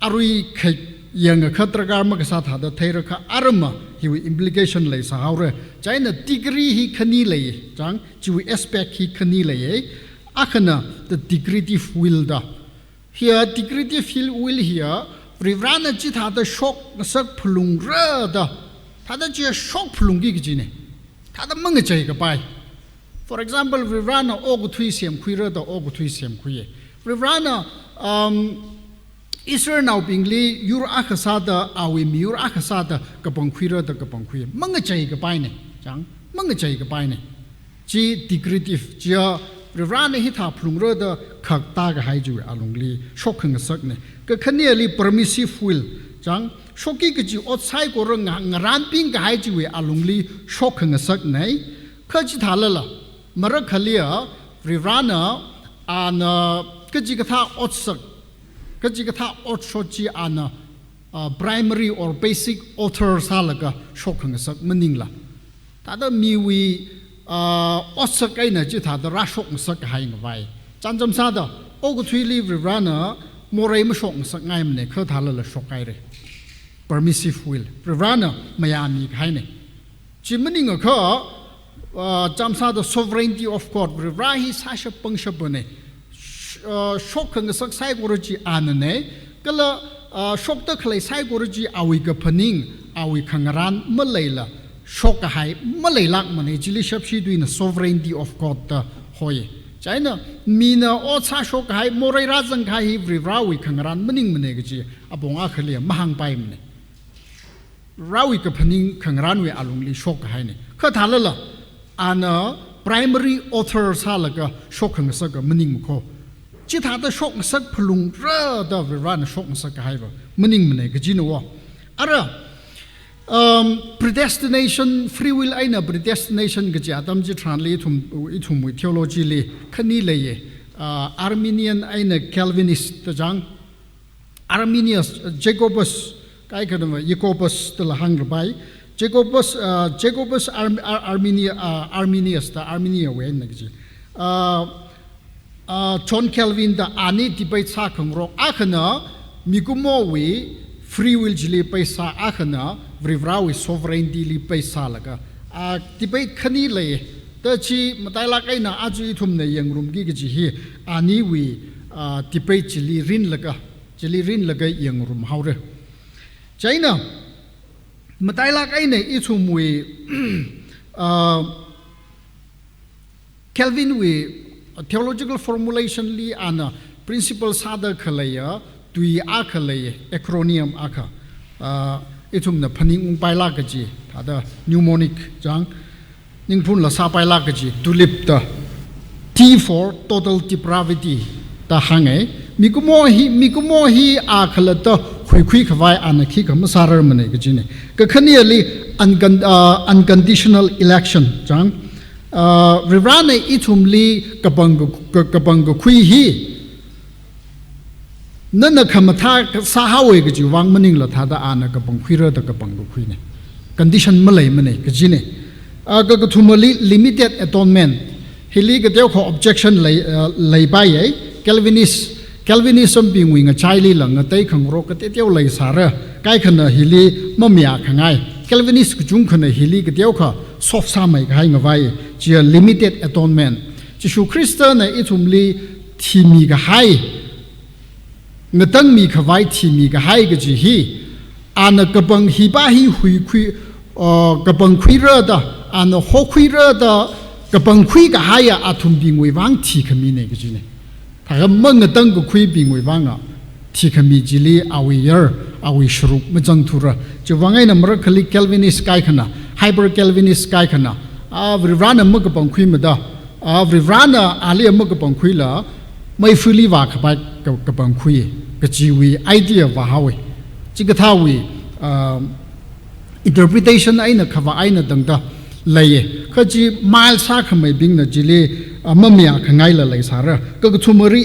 arui khai yang khatra gar ma ka sa tha da thai ra kha arma hi implication lei sa haure China degree hi khani lei chang chi aspect hi khani lei akhana the decretive will da here decretive will here Rivrana chi tha da shock sak phulung ra da tha da chi shock phulung gi ji ne tha da mang chai ka pai for example Rivrana og thui sem khui ra da og thui sem khui Rivrana Israel now bingli yur akhasada awi miur akhasada kapong khui ra da kapong khui mang chai ka pai ne chang mang chai ka pai ne chi decretive chia Rivrana hi tha phulung ra da khak ta ga hai ju alungli shock khang sak ne ka khaniali permissive will chang shoki ki ji outside ko rang ngaran ping ga hai ji we alungli shock khang sak nei kha ji tha la mara khalia Rivrana an ka ji ka tha outsak ka ji ka tha outso ji an primary or basic author salaga shock khang sak maning la ta da mi wi outsak ai na ji tha da ra shock sak hai ngai chan jam sa da og thui li Rivrana Moray ma shock sak ngai mne kha thala la shock ai re permissive will Rivrana mayami khai ne chimani nga kha chamsa the sovereignty of God Rivrahi sasha pangsha bane shock nga sak sai goroji anane kala shock ta khlai sai goroji awi ka phaning awi khangaran malaila shock hai malailak mane jili shapshi duina sovereignty of God ta hoye China mina o cha shock hai morai razang khai Rivrawi khangaran maning mane gi abonga khlia mahang pai mane Rawi ka phaning khangran we alungli shock hai ne kha thalala ana primary author salaga shock khang sak maning kho chi tha da shock sak phulung ra da Rivrana shock sak hai ba maning mane ga jino wa ara predestination free will aina predestination ga ja tam ji translate thum theology le khani le ye Arminian aina Calvinist ta jang Arminius Jacobus kai kadam Jacobus to la hang bai Jacobus Arminius ta Armenia we na ji John Calvin da ani debate sa khang ro akhana mikumo we free will jili paisa akhana Rivrawi sovereignty li paisa laga debate khani le ta chi matai la kai na aju thum ne yang rum gi ji hi ani we debate jili rin laga yang rum haure China matai la kai ne ichum we Calvin we theological formulation li ana principle sada khalaya tui a khalaya acronym akha ichum na phaning pai la ka ji thada mnemonic jang ningphun la sa pai la ka ji tulip ta T for total depravity ta hangai mikumo hi a khalata khui khwai an khi kham sarar mane ka jine ka khaniali unconditional election jang Rivrana ichumli kapang khui hi nana khamatha sahawe ka ji wang maning la thada ana kapang khira da kapang khui ne condition malai mane ka jine ka thumali limited atonement hili ka deu kho objection lai bai ai Calvinism being wing a chili lang a take and rock at your lay sara, Kaikana hili, Mamia kangai, Calvinist Junkana hili Gadioka, soft samai hang away, Gia limited atonement. Jishu Christian itumli Timiga high Natang mi kawai Timiga high gaji, Anna Gabang hibahi hui Gabang quirada, and a hoquirada, Gabang quiga higher atum being with one tikamine gajine. Mang a dung of creeping with Vanga, Tikami Jili, awi shrup, Majantura, Javanga Mercali Calvinist Kaikana, Hyper Calvinist Kaikana, Rivrana Mugapon Quimada, Rivrana Alia Mugapon Quilla, my fully walk by Kapon Qui, Gajiwi, idea of Vahawi, Chigatawi, interpretation Aina Kava Aina Danga, Lay, Kaji, miles Sakame being the Jili. Mamia kangaila lai sara kagatumali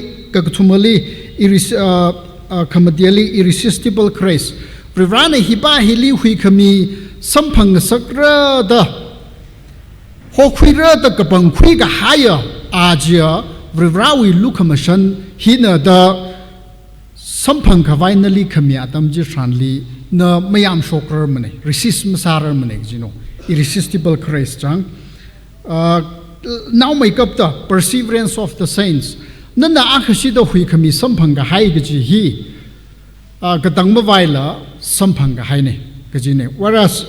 kamadiali irresistible grace Rivrana hiba hili hui kami sampang sakra da hokwira da kapang khui ga haya ajia Rivrawi lukamashan hina da sampang khawai na li khamia tam ji tran li na mayam shokrar mane resist masarar mane jino irresistible grace chang now make up the perseverance of the saints nana akhashi do hui khami sampang ga hai ga ji hi ka tang ma vai la sampang ga hai ne ga ji ne whereas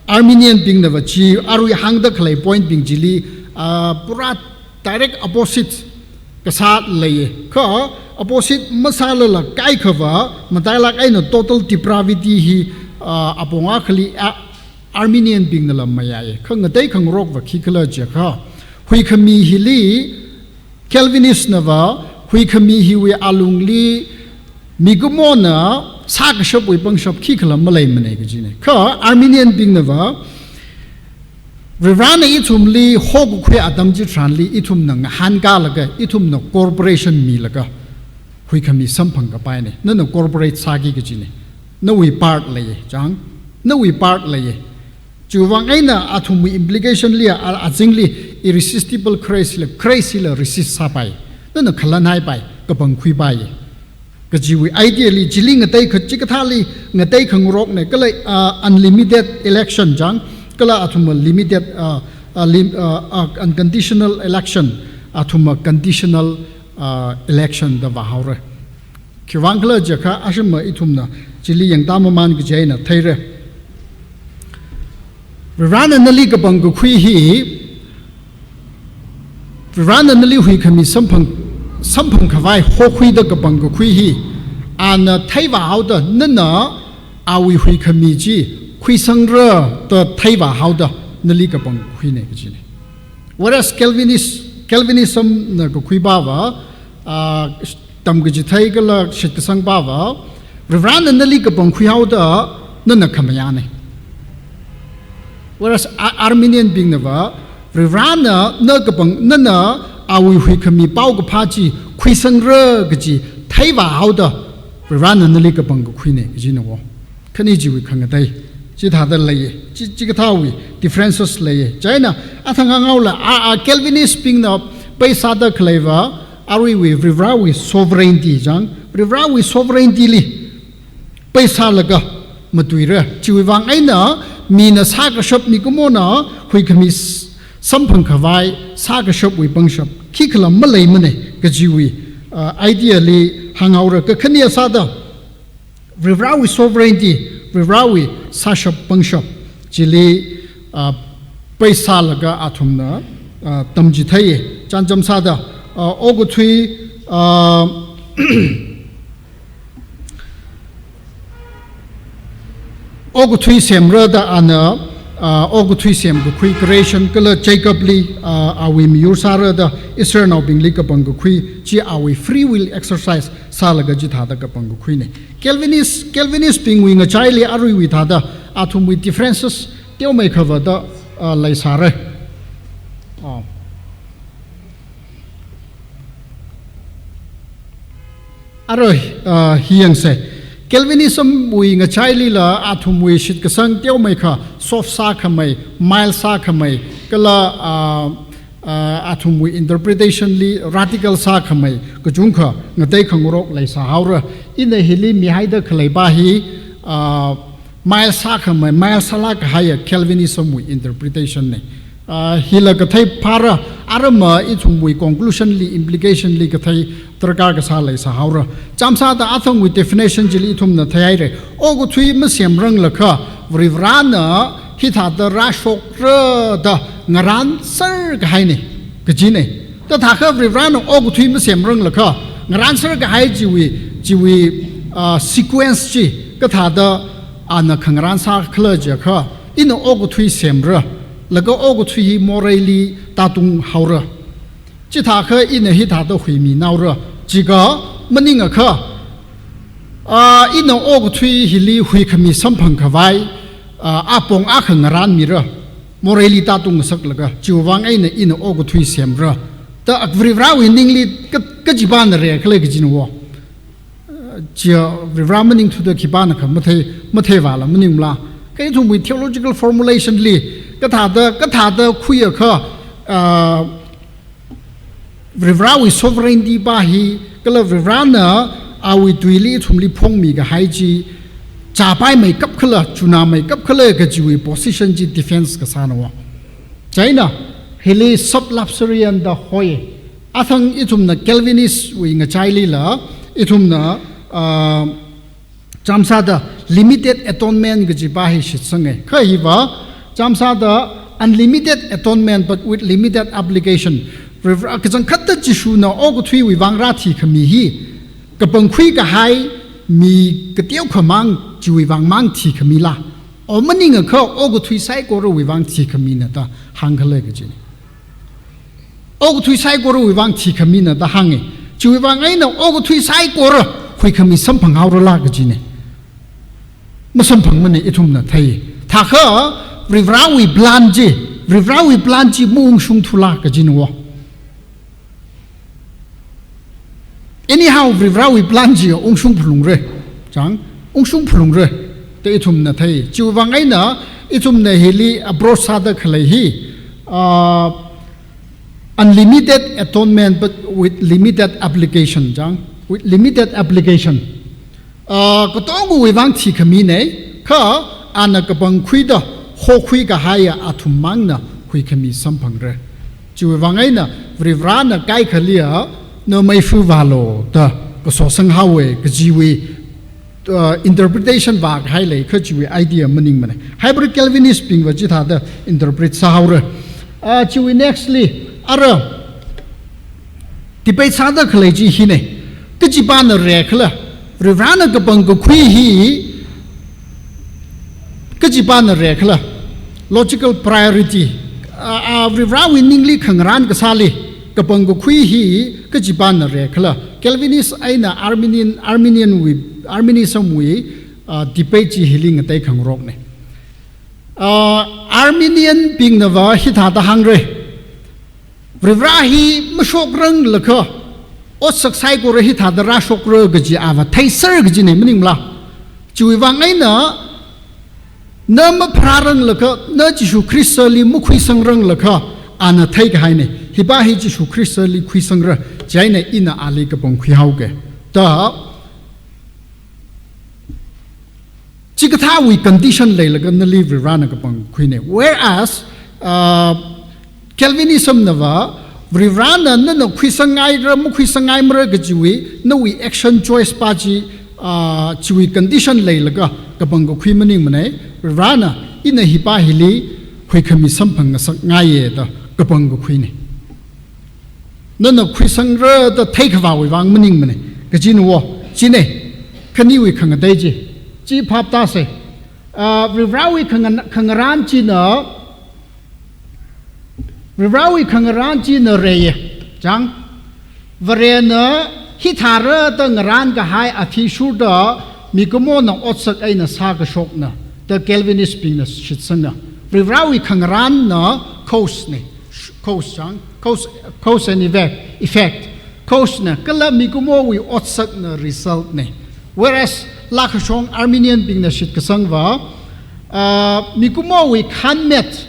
Armenian being the chi arui hang the clay point being jili pura direct opposite kasat lay ka opposite masala la kai khava matai kai no total depravity hi aponga khali Armenian being the lamaya khang dai khang rok va khikala je kha hui khami hi li Calvinist nava hui khami hi we alungli migumona sak shop we bang shop khikala malay mane ga jine kha Armenian being nava Rivrana itum li hog kwe adam ji tran li itum nang hanga laga itum no corporation mi laga hui khami sampang ka pai ne no corporate sagi ga jine no we part lay chang no we part lay chuwang aina athum implication li a jingli irresistible crazy la resist sa pai no khalanai pai ka bang khui pai ka jiwi ideally jiling atai khachi ka thali ngatai khangrok ne kala unlimited election jang kala athuma limited unconditional election athuma conditional election da bahawre kiwangla jaka ashma ithumna chili yang tamaman gi jaina thaire rana nali ka bang khui hi rana nali hui khami sampang khawai ho khui da ka bang khui hi an thaiwa hauda nana awi hui khami ji khui sangra to thaiwa hauda nali ka bang khui ne ji ne whereas Calvinism na ko khui ba wa tam gi thai ka la shit ka sang ba wa rana nali ka bang khui hauda nana khamaya ne whereas Armenian being nava rana na ka bang nana awi hui khami pau ka phachi khui sangra gi thaiwa hauda rana nali ka bang khui ne ji no khani ji wi khang dai chi tha da lai chi ka thawi differences lai china athanga ngaula Calvinist being na paisa da khlaiwa ari we rivrawi sovereignty jang rivrawi sovereignty li paisa laga matuira chi wi wang aina mina saga shop mi kumona hui khami sampang khawai saga shop wi bang shop khikla malai mane ka jiwi ideally hangaura ka khania sada rivrawi sovereignty rivrawi sa shop bang shop chili paisa laga athumna tamji thai chanjam sada ogu thui ogu thui semra da ana ogu thui sem gu khui creation kala Jacob li awi miur sara da Israel now being li ka bang gu khui chi awi free will exercise salaga ji thada ka bang gu khui ne Calvinist being wi nga chai li arui wi thada athum with differences teu mai khava da lai sare aroi hiang se Calvinism wi nga chai li la athum wi shit ka sang teu mai kha soft sa khamai mild sa khamai kala athum wi interpretation li radical sa khamai ka chung kha ngai khangurok lai sa haura in hili mi haida khlai ba hi mild sa khamai mild sala ka haya Calvinism wi interpretation ne hila ka thai para arama ithum wi conclusion li implication li ka thai tarkar ka sa lai sa haura chamsa da athong wi definition jili thum na thai re ogu thui ma sem rang la kha vrivrana hi tha da rashok ra da ngaran sar ka hai ne ka ji ne ta tha kha vrivrana ogu thui ma sem rang la kha ngaran sar ka hai ji wi sequence ji ka tha da ana khangran sa khla ja kha in ogu thui sem ra laga ogu thui morally tatung haura chi tha kha in hi tha da hui mi naw ra ji ga maning kha in ogu thui hili hui khami sampang khawai apong akhang ran mi ra morally tatung sak laga chiwang ai na in ogu thui sem ra ta akvri ra wi ningli ka ji ban re khle gi jin wo chia vra maning thu da ki ban kha mathe wala maning la kai thum with theological formulation li ka tha da khuya kha vra wi sovereignty ba hi kala vrana awi tuili thumli phong mi ga hai ji cha pai mai kap khala chuna mai kap khala ga jiwi position ji defense ka sanwa China heli sub lapsarian da hoye athang itumna Calvinist wi nga chaili la itumna chamsa da limited atonement ga jiba hi shitsange kha hi ba chamsa da unlimited atonement but with limited application ka jang khatta jishu na og thui wi wangra thi khami hi ka pangkhui ka hai mi ka tiau khamang jiwi wang mang thi khami la omaning kha og thui sai ko ro wi wang thi khami na ta hang khale ga jini og thui sai ko ro wi wang thi khami na ta hange jiwi wang ai na og thui sai ko ro khui khami sam phang haw ro la ga jini ma sam phang mane ithum na thai tha kha rivrawi blanji mung shung thula ka jini wa anyhow rivrawi blanji ong shung phulung re chang ong shung phulung re te ithum na thai jiwi wang ai na ithum na heli abroad sada khalai hi unlimited atonement but with limited application jang with limited application ko tongu wi wang thi khami nei kha ana ka bang khui da ho khui ka haya athum mang na khui khami sam phang re jiwi wang ai na vrivra na kai khalia no mai fu valo da ko so sang hawe ka jiwi interpretation va khai le kha jiwi idea maning mane hybrid Calvinist ping wa ji tha da interpret sa haure jiwi nextly ara debate sada khlai ji hi ne ka ji ba na re khla rivana ka bang ko khui hi ka ji ba na re khla logical priority rivra winningly khangran ka sali ka bang ko khui hi ka ji ba na re khla Calvinist aina Arminianism wi debate ji healing tai khang rok ne Arminian ping na wa hi tha ta hang re Rivrahi mashok rang lakha o saksai ko rahi tha da ra shok ro gaji ava thaisar gaji ne mening la chui wang ai na nam phrarang lakha na jisu christali mukhui sangrang lakha ana thai ka hai ne hiba hi jisu christali khui sangra jaina ina ali ka pong khui hau ke ta chikatha wi condition le laga na live rana ka pong khui ne whereas Calvinism nava vrivana na no khuisangai ra mu khuisangai mra gajiwi no we action choice pa ji chiwi condition lei laga ka bang ko khui maning mane vrivana ina hi pa hili khui khami samphang sak ngai da ka bang ko khui ne no khuisang ra da thai khwa wi wang maning mane gajin wo ji ne khani wi khang dai ji ji phap ta se vrivrawi khangaran ji na Rivrawi khangaran ji na reye jang vare na hitara ta ngaran ka hai athi shu da mikomo na otsak ai na sa ka shok na the Calvinist ping na shitsanga Rivrawi khangaran na cause ne cause jang cause and effect cause na kala mikomo wi otsak na result ne whereas la khashong Arminian ping na shit ka sangwa mikomo wi khan met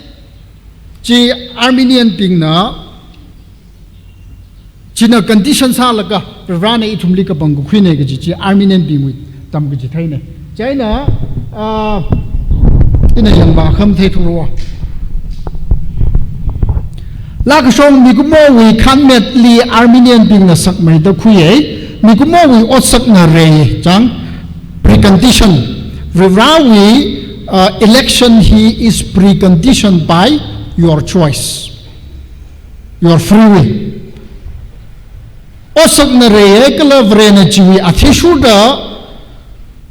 ji Arminian ping na china condition sa laga rana ithumli ka bang khui ne ga ji Arminian ping wi tam ga ji thai ne chaina ina yang ba kham the thuro la ka song mi ku mo wi khan met li Arminian ping na sak mai da khui ei mi ku mo wi ot sak na re chang precondition rivrawi election he is preconditioned by your choice, your free will. Osak na re kala vrena jiwi athishu da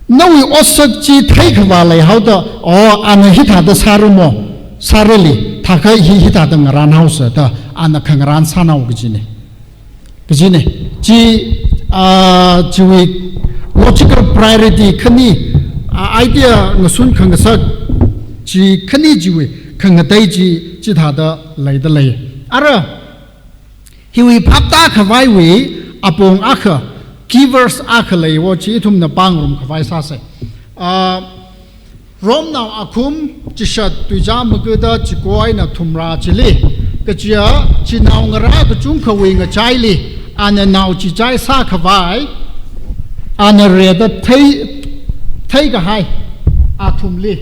nawi osak ji thai khwa lai how da o ana hitha da sarumo sareli thaka hi hitha da ngaran house da ana khangran sanau gijine ji jiwi logical priority khani idea ngasun khangsak ji khani jiwi khangatai ji tha da lai da lai ara hiwi phapta khawai wi apong akha keywords akha lai wo chi thum na pangrum khawai sa se rom now akum chishat tuja magda chikoi na thumra chili kachia chinaw ngara ka chung khawi nga chaili ana naw chi chai sa khawai anh rẻ đó thấy cái hai thùng li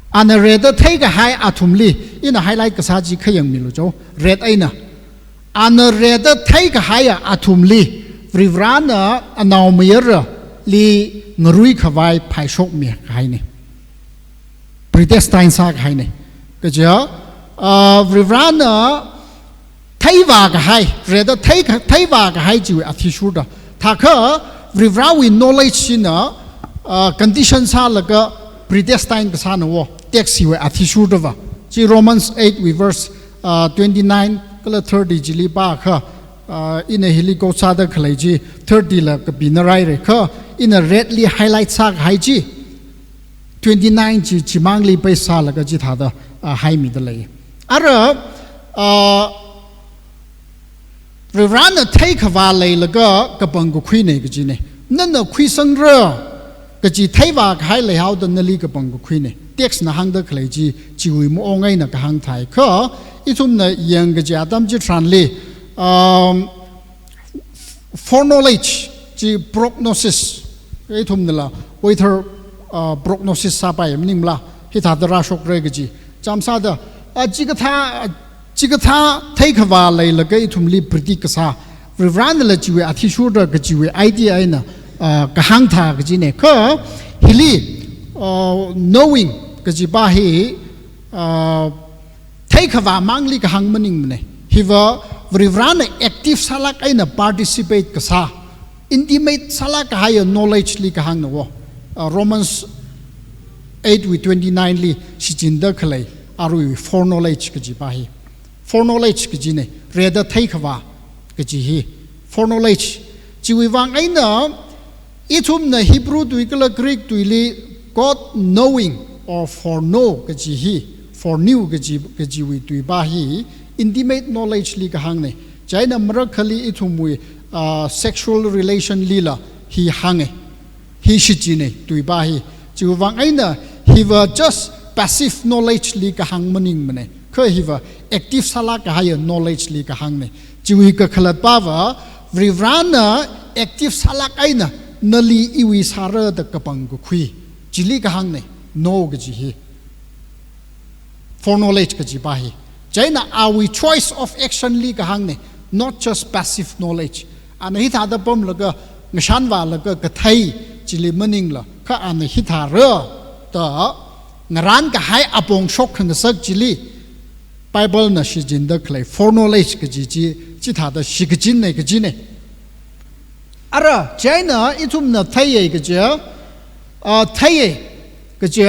anh rẻ đó thấy cái hai thùng li in highlight cái sao chỉ khai yang milu cho red ấy nè anh rẻ đó thấy cái hai thùng li vì vậy nó nào mới rồi li ngồi khơi phải sốc miệng cái này Protestant sa cái này cái chứ vì vậy nó thấy vào cái hai rồi đó thấy vào cái hai chịu attitude đó thà khờ vì vậy we knowledge nó condition sa là cái Protestant cái sa nó text chịu attitude đó chỉ Romans 8 verse 29 cái là 30 chỉ li ba khờ in a helico sa đó cái gì 30 là cái binarai rồi khờ in a redly highlight sa cái hai chi 29 chỉ mang li bay sa là cái gì thà đó hai mi đó lấy rồi vì vậy nó thấy cái vào lại là cái bằng của quý này cái gì này nên là quý sinh ra cái gì thấy vào cái lại hao đến nơi cái bằng của quý này text nó hàng đó cái gì chỉ vì mỗi ngày nó cái hàng thái có ít hôm này yang cái gì Adam chỉ translate foreknowledge chỉ prognosis ít hôm này là waiter prognosis sao bài mình là khi thà ra sốc rồi cái gì chăm sao đó chỉ có tha thấy cái vào lại là cái thùng li pretty cái sao vì vậy là chỉ về attitude cái chỉ về idea ấy nè cái hàng thà cái gì này có hili knowing cái gì ba hi thấy cái vào mang li cái hàng mình này hi vợ vì vậy là active salak ấy nè participate cái sao intimate salak cái hay knowledge li cái hàng nữa Romans 8:29 li si jinda khlai aru foreknowledge cái gì ba hi foreknowledge cái gì này, rather thấy cái vào cái gì hi, foreknowledge, chỉ vì vang ấy nữa, ít hôm này Hebrew tụi cái là Greek tụi li God knowing or foreknow cái gì hi, foreknew cái gì vì tụi ba hi, intimate knowledge li cái hàng này, trái nằm ra khali ít hôm mùi sexual relation li là hi hàng này, hi sự gì này tụi ba hi, chỉ vì vang ấy nữa, he was just passive knowledge li cái hàng mình này. Khơi hiva active sala cái hay knowledge li cái hàng này chỉ vì cái khlat ba vợ vì vrana active sala cái na nali iwi sara的cái bằng của khui chỉ li cái hàng này know cái gì hi for knowledge cái gì ba hi trái na our choice of action li cái hàng này not just passive knowledge anh hít thở bom là cái ngan vào là cái thầy chỉ li meaning là các anh hít thở rồi đó ngaran cái hay apong shock cái sắc chỉ li Bible na shi jin da klai foreknowledge cái gì chỉ thà da shi cái jin này cái gì này ara China itum na thấy cái gì thấy cái gì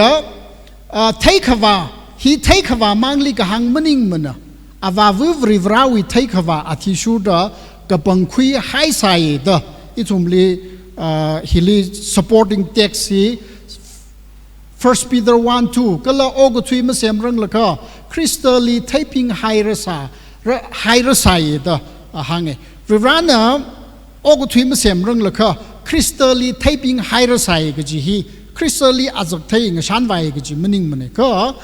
thấy khava hi thấy khava mang li cái hàng meaning mana ava vri vrawi thấy khava athi shu da ka pangkhui hai sai da itum li hili supporting text hi First Peter 1:2 cái là ô cái mà xem răng là có crystally typing higher side đó hàng ấy vì vậy nó ô cái mà xem răng là có crystally typing higher side cái gì hi crystally azok thấy ngay sáng vài cái gì mình này có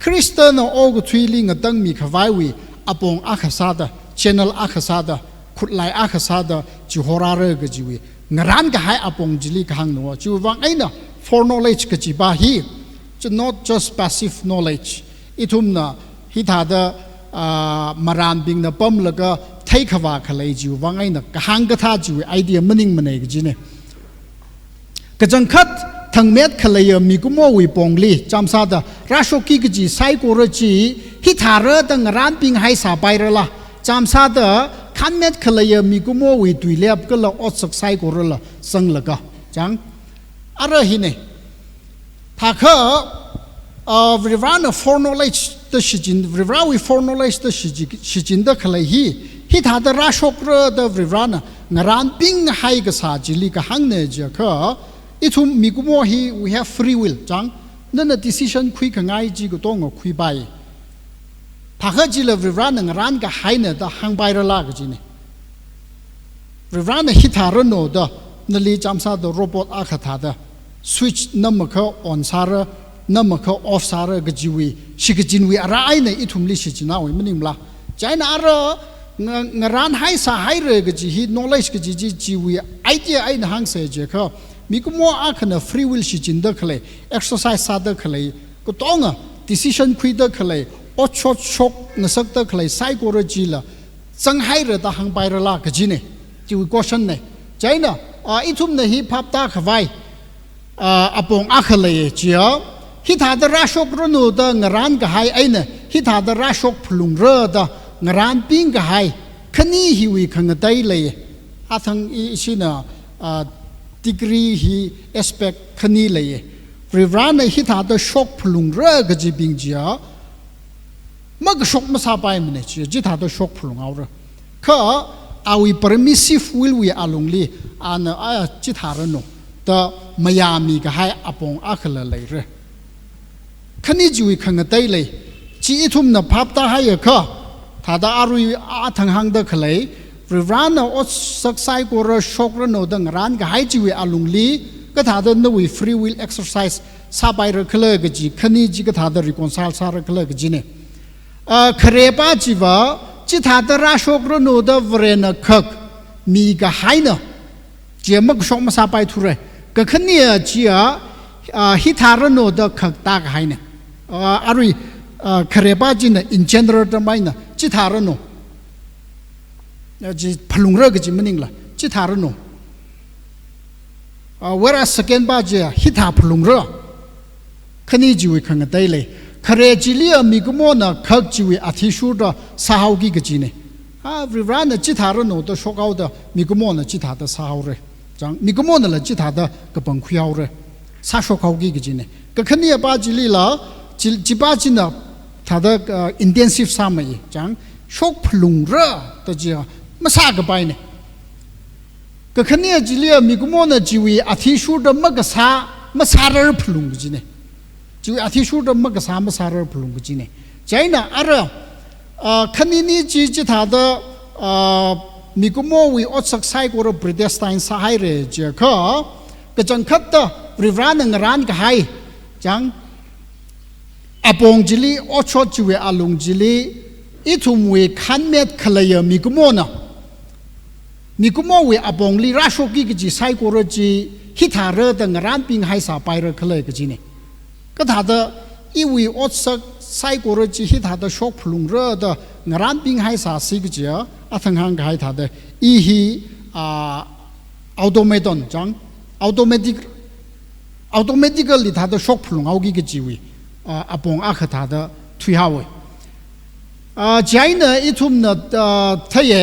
crystal nó ô cái li ngay tăng mi khawai wi apong akhasada channel akhasada khutlai akhasada chỉ horare cái gì wi ngaran cái hai apong jili cái hàng nó chỉ vang ấy nè foreknowledge cái gì ba hi, chứ not just passive knowledge. Ít hôm na hi thà da maran bing na pom là cái thấy cái vào cái lấy chịu vang ấy nè cái hàng cái thà chịu idea meaning này cái gì này. Cái chân khát thằng mét cái lấy mi cũng mua vi bong li, chăm sa da rasho ki cái gì sai cô rồi chỉ hi thà rồi da maran bing hay sa bay rồi là chăm sa da khăn mét cái lấy mi cũng mua vi tùy lẹp cái là ớt sắc sai cô rồi là sang là cái chẳng ara hi ne tha kha vrivana foreknowledge the shijin vrivrawi foreknowledge the shijin da khalai hi tha da rashokra da vrivana ngaran ping hai ka sa jili ka hang ne ja kha ithum mikumo hi we have free will chang nana decision khui ka ngai ji ko tong khui bai tha kha ji la vrivana ngaran ka hai ne da hang bai ra la ka ji ne vrivana hi tha ro no da nali chamsa da robot a kha tha da switch namaka on sara namaka off sara gajiwi shikajinwi ara aina ithumli shichina wi maning la China ara ngaran hai sa hai re ga ji hi knowledge ga ji ji wi idea ai na hang se je kha mi ko mo a khana free will shi jin da khle exercise sa da khle ko tonga decision khui da khle o chot chok na sak da khle psychology la sang hai re da hang bai ra la ga ji ne ji wi question ne china I thum na hi phap ta khawai apong a khle chia hi tha da ra shok ro no da ngaran ga hai ai na hi tha da ra shok phlung ra da ngaran ping ga hai khani hi wi khang tai le a thang I sina degree hi aspect khani le rivran hi tha da shok phlung ra ga ji bing jia mag shok ma sa pai mne chi ji tha da shok phlung aw ra kha awi permissive will we along li an a chi tha ra no ta mayami ga hai apong a khala le re khani ji wi khang tai le chi thum na phap ta hai kha thada arui a thang hang da khlei rivran o saksai ko ro shok ro no da ran ga hai chi wi alung li ka thada no wi free will exercise sa bai ro khle ga ji khani ji ka thada reconcile sa ro khle ga ji ne khare pa ji wa chi thada ra shok ro no da vrena khak mi ga hai na je mak shok ma sa pai thu re ka khani ji a hi thara no da khak ta ga hai ne arui khare pa ji na in general da mai na chi thara no ji phlung ra ga ji mening la chi thara no whereas second ba ji hi tha phlung ra khani ji wi khang dai le khare ji li mi ko mo na khak ji wi athi shu da sa hau gi ga ji ne rivran na chi thara no da shok au da mi ko mo na chi tha da sa hau re chang mi ko mo na la chi tha da ka pang khu hau re sa shok hau gi ga ji ne ka khani ba ji li la ji ba ji na thada intensive samai chang shok phlung ra ta ji ma sa ga bai ne ka khania ji le mi gumo na ji wi athi shu da ma ga sa ma sa ra phlung ji ne ji wi athi shu da ma ga sa ma sa ra phlung ji ne jaina ara khani ni ji ji thada mi gumo wi ot sak sai ko ro predestine sa hai re je kha ka chang khat ta rivran ng ran ga hai chang apong jili ocho chiwe alung jili itumwe khanmet khalaya mikumo we apong li rashoki gi sai ko ji hitara da ngaran ping hai sa pai ra khalaya gi ne ka tha da I wi otsak sai ko ji hitha da shok phlung ra da ngaran ping hai sa si gi ja athang hang hai tha da I hi automaton jang automatically tha da shok phlung au gi ji wi apong a khata da thui hawe jaina itum na thaye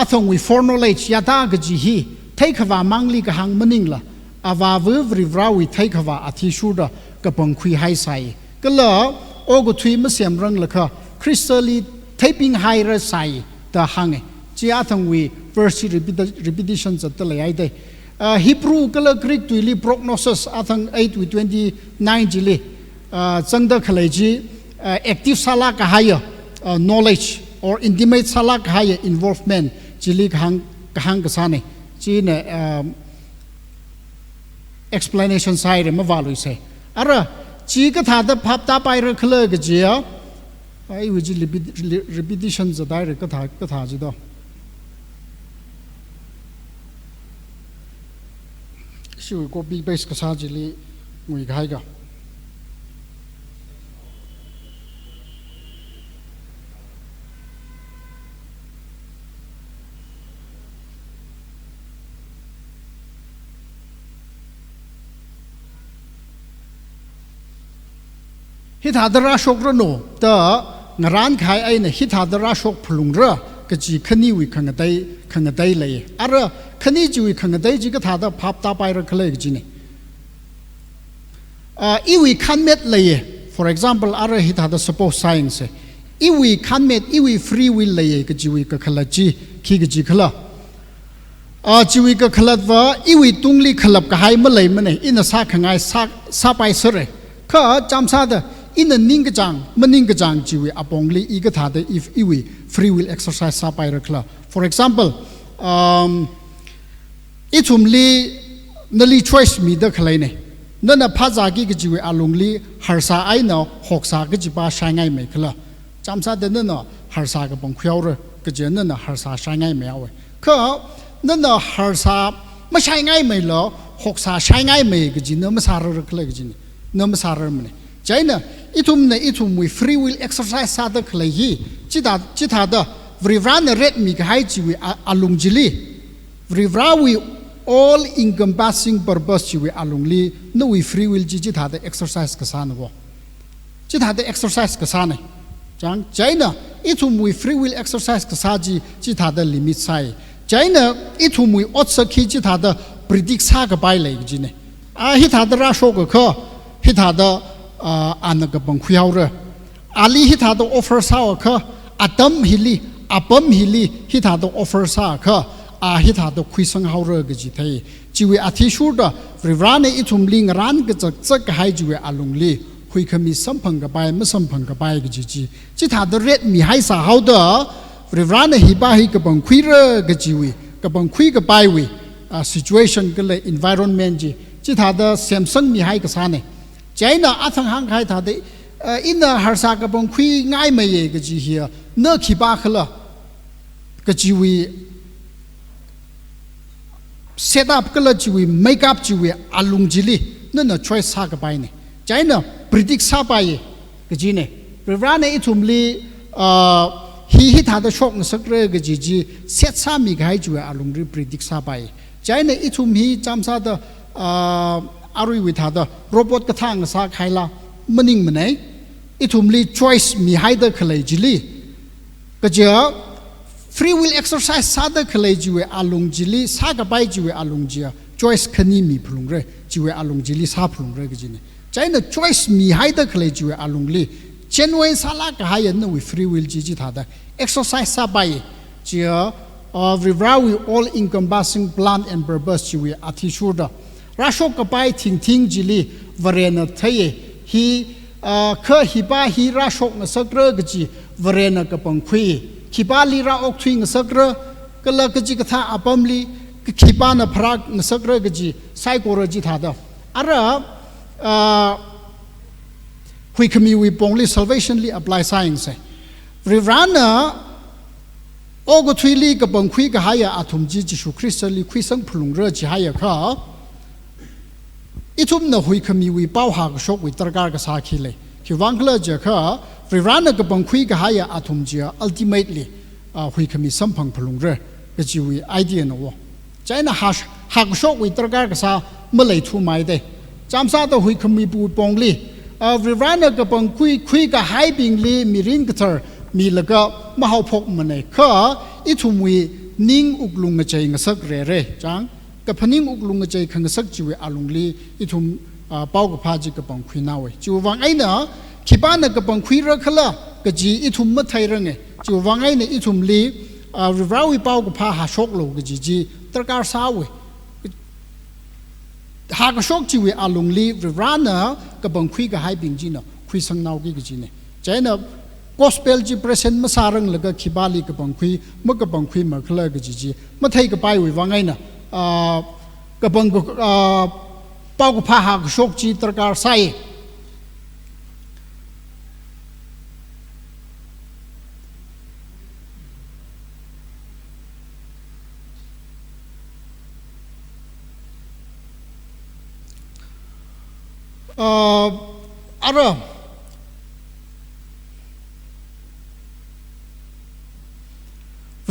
athong we for knowledge yata ga ji hi thaikhawa mangli ga hang maning la awa vri vrawi thaikhawa athi shuda ka pangkhui hai sai kala ogu thui ma sem rang la kha crystally typing hai ra sai ta hang ji athong we verse repetition za ta lai dai Hebrew kala Greek tuili prognosis athong 8:29 jili Zangda Khaleji active sala kahaya knowledge or intimate sala kahaya involvement jili kahang kasane jine explanation side ma valu se ara ji ka tha da phap ta pai ra khla ga ji ai wi ji repetition za dai ka tha ji do shu ko big base ka sa jili ngui gai ga Hitadara shok no the ngaran khai ai na hitadara shok phlung ra ka ji khani wi khangadai lei ara khani ji wi khangadai ji ka thada phap ta pai ra khlai ji ne I wi khanmet lei for example ara hitada suppose science I wi khanmet I wi free will lei ka ji wi ka khala ji khi ka ji khala ji wi ka khalat wa I wi tungli khalap ka hai ma lei ma ne in sa khangai sa pai sare kha chamsa da in the Ningajang jiwi apongli igathada if iwi free will exercise sapai rakla. For example, itumli nali choice mi da khalane. Nana pazagi jiwi alungli harsa aina hoksa jiba shangai me khala. Chamsa de nana harsa ka bongkyaur ก็จะนั่นน่ะหาษาใช้ง่ายไม่เอาก็นั่นน่ะหาษาไม่ใช้ง่ายไม่หรอหกษาใช้ง่ายไม่ก็จะเนื้อไม่สารรึกเลยก็จะเนื้อไม่สารมันใจน่ะอีทุ่มเนี่ยอีทุ่มวิ free will exercise ซาดก็เลยฮีจิตาดบริวารเนี่ยเร็ดมีก็ให้จีวิอาลุงจิลีบริวารวิ all encompassing purpose จีวิอาลุงลีนู่นวิ free will จิตาด exercise ก็สานวะจิตาด exercise ก็สานจังใจน่ะอีทุ่มวิ free will exercise ก็สาจีจิตาด limit ใส่ใจน่ะอีทุ่มวิอดสักขีจิตาด predict ซาก็ไปเลยก็จีเนี่ยฮิตาดราโชก็คือฮิตาดอันนั้นก็บังคุยเอาเลยอาลีฮิตาด offer ซาก็อาตัมฮิลีอาปัมฮิลีฮิตาด offer ซาก็ฮิตาดคุยสังเอาเลยก็จีเทยจีเวอาทิชูดบริวารเนี่ยอีทุ่มลิงร้านก็จะก็ให้จีเวอาลุงลีคุยขมีสัมพันธ์กับไปไม่สัมพันธ์กับไปก็จีจิตาดเร็ดมีให้สาเอาเด้อบริวารเนี่ยฮิบาฮิกับบังคุยเลยก็จีเวกับบังคุยกับไปเวsituation ก็เลย environment จิตาดเซมซังมีให้ก็สานเนี่ยใจน่ะอาทั้งห้างใครท่าได้อินน่ะหาษากับบังคุยง่ายไม่เย่ก็จีเฮียเนื้อขี้บ้าขละก็จีวี set up ก็เลยจีวี make up จีวีอาลุงจิลีนั่นน่ะ choice ซากับไปเนี่ยใจน่ะ predict ซาไปก็จีเนี่ยเรื่องนั้นอีทุ่มลีฮิท่าได้ชกนักสักเรื่องก็จี set ซามีก็ให้จีวีอาลุงรี predict ซาไปใจเนี่ยอีทุ่มฮีจำซาได้อารุยวิธาดโรบอทกระทั่งสาขายละมันนิ่งมันไหนอีทุ่มลี choice มีให้ได้ขเลยจิลีก็จะ free will exercise ซาได้ขเลยจิเวอาลุงจิลีสากับไปจิเวอาลุงจี choice คันนี้มีพลุงเรจิเวอาลุงจิลีสาพลุงเรก็จีเนี่ยใจเนี่ย choice มีให้ได้ขเลยจิเวอาลุงลีเช่นวันสาละก็ให้ยันเนี่ยวิ free will จิท่าได้ exercise ซาไปจีวิวาวิ all encompassing plan and purpose จิเวอาทิชูดราชกไปทิ้งจิลีวเรนเทยฮีเคยฮิบาฮีราชกนสักเรื่องกจีวเรนกับปังคุยฮิบาลีราอกทวิงสักเรื่องก็เลยกจีกท่าอัปมลีฮิบานพรากนสักเรื่องกจีไซโคโรจิท่าดอะไรคุยขมีวิปงลี salvation ลี apply science ริวานะโอกทวิลีกับปังคุยก็ให้อาทุมจีจิสุคริสต์ลีคุยสังพลุงเรื่องจีให้ข้าอีทุ่มน่ะหุยขมีวิเป้าหากชกวิตรการกษาขีเลยคือวังเลเจค่ะฟรีร้านน่ะกับบังคุยก็หายอาทุมเจีย ultimately หุยขมีสัมพังพลุงเร่ก็จีวิไอเดียนะวะใจน่ะหากชกวิตรการกษาเมื่อไหร่ทุ่มไม่ได้จำซาตัวหุยขมีปูปองลีฟรีร้านน่ะกับบังคุยก็หายบิงลีมีรินกเตอร์มีแล้วก็มหาพกมันเลยค่ะอีทุ่มวินิ่งอุกลุงกระใจงสักเร่จังกับพนิงอุกลุงกระจายขังสักจีเวอาลุงลีอีทุ่มเป้ากับพาจิกับปังคุยน่าเวจีวังไอ้เนาะขี้บ้านน่ะกับปังคุยรักละกจีอีทุ่มไม่ไทยรังไงจีวังไอ้เนี่ยอีทุ่มลีริวาวิเป้ากับพาหาชกโลกจีตระการสาวเวหากชกจีเวอาลุงลีริวาน่ะกับปังคุยกับไฮบิงจีเนาะคุยสังนาวกี่กจีเนี่ยใจเนาะgospel จีเปรสเซนต์มาสารังแล้วก็ขี้บ้านลีกับปังคุยมื่อกับปังคุยมาขละกจีไม่ไทยกับไปเววังไอ้เนาะกับบังกเป้ากับพาหากชกจีตระการใส่อะไร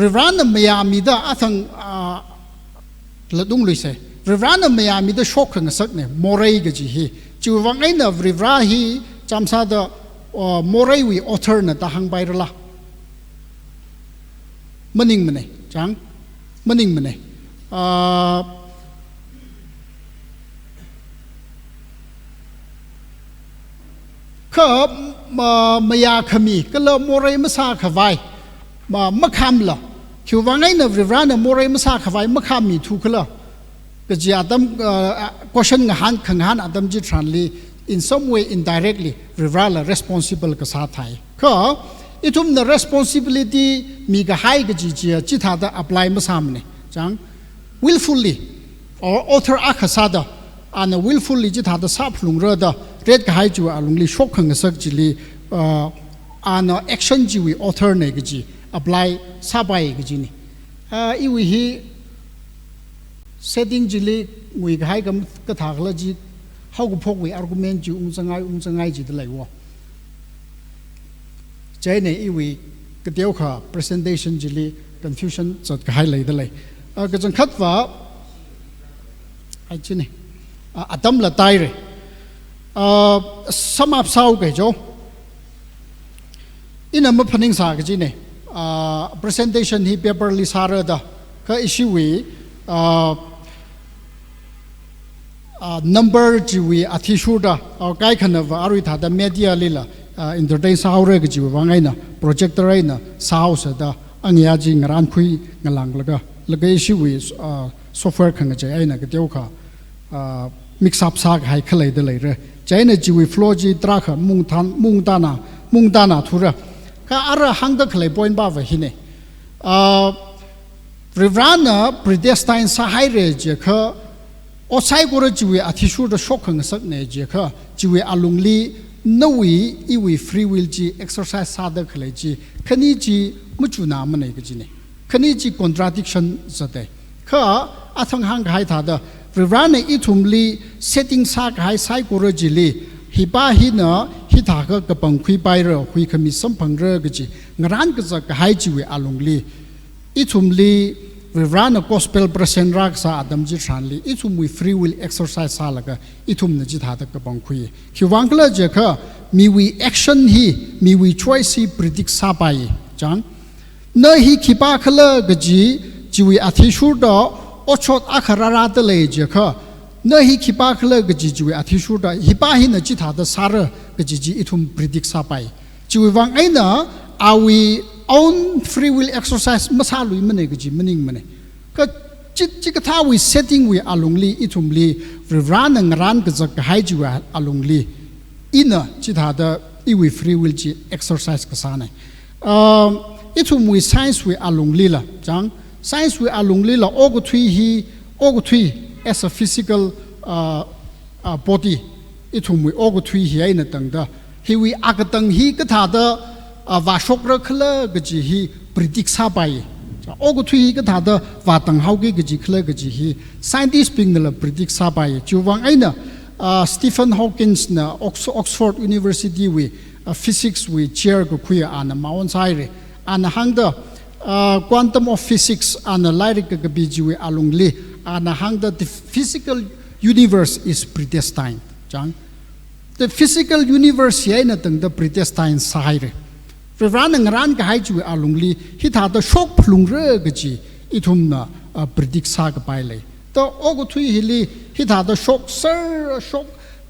ริวานเมียมีได้อาทังละดุงลุยเสริวานเมียมีได้ชกขังสักเนี่ยโมเรย์ก็จีฮีจีวังไอ้เนี่ยริวาฮีจำซาดโมเรย์วิออเทอร์เนี่ยตาหังไปรละมันนิ่งมันเนี่ยจังมันนิ่งมันเนี่ยข้ามายาขมีก็เลยโมเรย์มาซาขวายมะขามละคือว่าไงเนี่ยริวานเนี่ยโมเรย์มาซาขวายมะขามมีทุกข์ละก็จะอาดัมquestion งานขังหันอาดัมจีทรันลี in some way indirectly ริวานละ responsible กับสาไทยก็อีทุ่มเนี่ย responsibility มีก็ให้ก็จีจิตาได้ apply มาซ้ำเนี่ยจัง willfully or author อักษรได้อัน willfully จิตาได้สับลงเรือได้เรียกก็ให้จูอาลงลีชกขังสักจีลีอัน action จีวี author เนี่ยก็จี apply sabai cái gì này iu hi setting jili ngui hai cái thằng là gì how có phok với argument ju unsangai gì đó lại wo trái này iu cái điều khá presentation jili confusion chợt cái hai lại đó lại cái chân khát vào ai chứ này atam là tai rồi sum up sau cái chỗ in a mapaning sa cái gì này presentation hi paper li sa ra da cái issue wi number ji wi athishu da cái khana va arui tha da media li la entertain sa ra cái ji wa ngai na projector ai na sa sa da angya ji ngaran khui ngalang la cái issue wi software khang ja ai na cái tiêu kha mix up sa hai khalai da lai re chai na ji wi flow ji tra kha mung ta na thura ka ara hang da khlai point ba wa hi ne Rivrana predestine sa hai re je kha o sai go ji wi athishu da shok khang sak ne je kha ji wi alungli nawi I wi free will ji exercise sa da khlai ji khani ji muchu na ma nei ga ji ne khani ji contradiction zate kha athang hang hai tha da Rivrana I thumli setting sa hai sai go ji li hi ba hi na hi tha ka kapang khui pai ro hui khami sam phang re ga ji ngaran ka za ka hai ji wi alungli I thumli Rivrana gospel present rak sa adam ji thanli I thum wi free will exercise sa laga I thum na ji tha ta kapang khui ki wangla je kha mi wi action hi mi wi choice hi predict sa pai chang na hi khipa khala ga ji wi athishu do ochot akharara ta le je kha na hi khipa khala ga ji wi athishu do hi pa hi na ji tha da sar ga ji I thum predict sa pai ji wi wang ai na awi own free will exercise masa lui mane ga ji maning mane ka chi ka tha wi setting wi alungli I thumli Rivrana ngaran ga jak hai ji wa alungli ina chi tha da I wi free will ji exercise ka sa ne I thum wi science wi alungli la chang science wi alungli la ogu thui as a physical body I thum wi ogu thui hi ai na tang da hi wi agatang hi ka tha da và sốc ra khla cái gì hi predict sa pai ô cái thui cái thà đó và tầng hậu cái gì khla cái gì hi scientist ping là predict sa pai chu wang ai na Stephen Hawking na Oxford University we physics we chair ko khuya ana maun sai re ana hang da quantum of physics ana lyric ka bi ji we alung li ana hang da the physical universe is predestined chang the physical universe ye na tang da predestined sai re Rivrana ngaran ka hai chu alungli hi tha da shok phlung re ga ji I thum na predict sa ka pai le to ogu thui hili hi tha da shok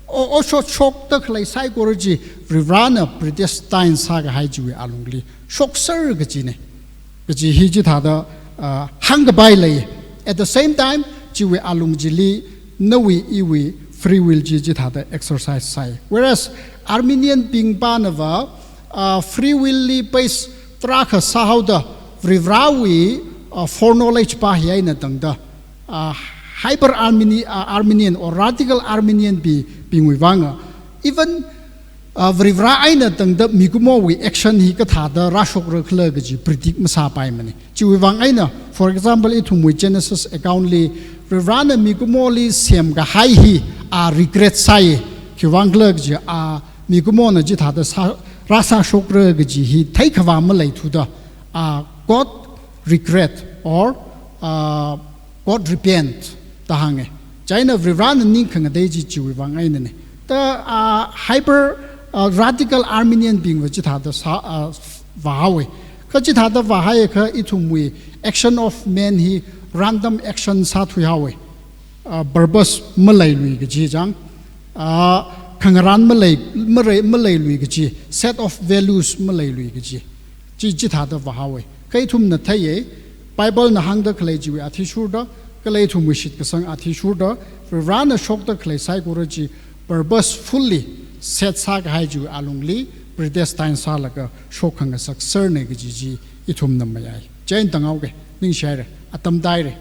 o shok ta khlai sai ko ji Rivrana predestined sa ka hai chu alungli shok sir ga ji ne ga ji hi ji tha da hang ka pai le at the same time ji we alung ji li nawi I we free will ji tha da exercise sai whereas Armenian ping panava free will li base trakha sahauda Rivrawi foreknowledge pa hi na tangda hyper Armenian or radical Armenian bi pingwi wanga even Rivra aina tangda mikumo wi action hi ka thada rashok rakhla ga ji predict masa pai mani chi wi wang aina for example itum wi Genesis account li Rivrana mikumo li sem ga hai hi regret sai ki wangla ji mikumo na ji thada rasa shokra ga ji hi thai khawa ma lai thu da God regret or God repent ta hange China Rivrana ning khang dei ji chi wi wang ai ne ta hyper radical Armenian being ji tha da wa we ka ji tha da wa hai kha I thum wi action of man hi random action sa thu ha we purpose ma lai lui ga ji jang Kangaran Malay lui gaji set of values Malay lui gaji ji tha da wa hawe kai thum na thaye Bible na hang da khlai ji wi athi shur da kalai thum wi shit ka sang athi shur da Rivrana shok da khlai sai ko ji purposefully set sa ga hai ji alungli predestined sa la ka shok hang sak sir ne gaji ji I thum na mai jain tangau ge ning share atam dai re